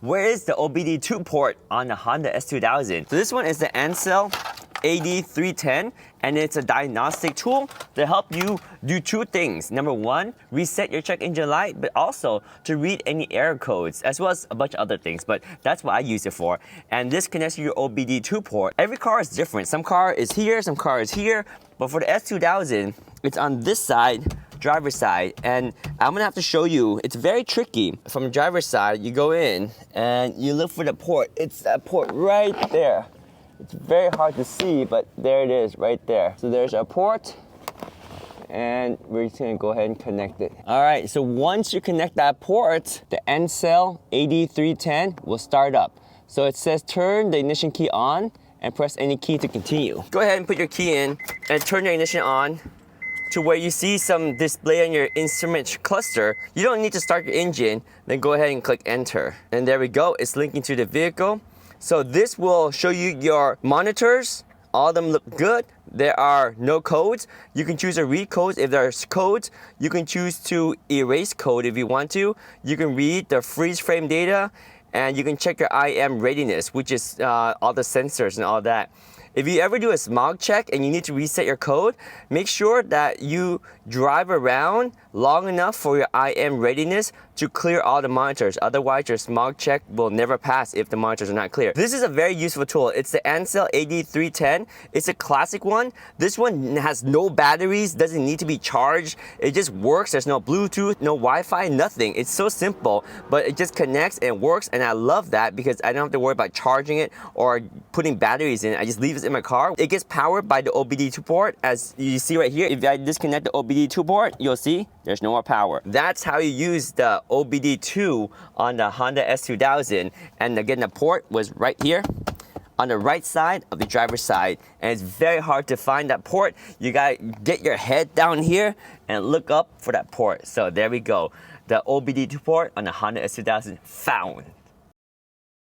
Where is the OBD2 port on the Honda S2000? So this one is the Ansel AD310, and it's a diagnostic tool to help you do two things. Number one, reset your check engine light, but also to read any error codes, as well as a bunch of other things, but that's what I use it for. And this connects to your OBD2 port. Every car is different. Some car is here, some car is here, but for the S2000, it's on this side, driver's side, and I'm gonna have to show you. It's very tricky. From the driver's side, you go in and you look for the port. It's that port right there. It's very hard to see, but there it is right there. So there's our port, and we're just gonna go ahead and connect it. All right, so once you connect that port, the Ansel AD310 will start up. So it says turn the ignition key on and press any key to continue. Go ahead and put your key in and turn your ignition on to where you see some display on your instrument cluster. You don't need to start your engine, then go ahead and click enter. And there we go, it's linking to the vehicle. So this will show you your monitors. All of them look good. There are no codes. You can choose to read codes if there's codes. You can choose to erase code if you want to. You can read the freeze frame data, and you can check your IM readiness, which is all the sensors and all that. If you ever do a smog check and you need to reset your code, make sure that you drive around long enough for your IM readiness to clear all the monitors. Otherwise, your smog check will never pass if the monitors are not clear. This is a very useful tool. It's the Ansel AD310. It's a classic one. This one has no batteries, doesn't need to be charged. It just works. There's no Bluetooth, no Wi-Fi, nothing. It's so simple, but it just connects and works, and I love that because I don't have to worry about charging it or putting batteries in it. I just leave it in my car. It gets powered by the OBD2 port, as you see right here. If I disconnect the OBD2 port, you'll see there's no more power. That's how you use the OBD2 on the Honda S2000. And again, the port was right here on the right side of the driver's side, and it's very hard to find that port. You gotta get your head down here and look up for that port. So there we go, the OBD2 port on the Honda S2000 found.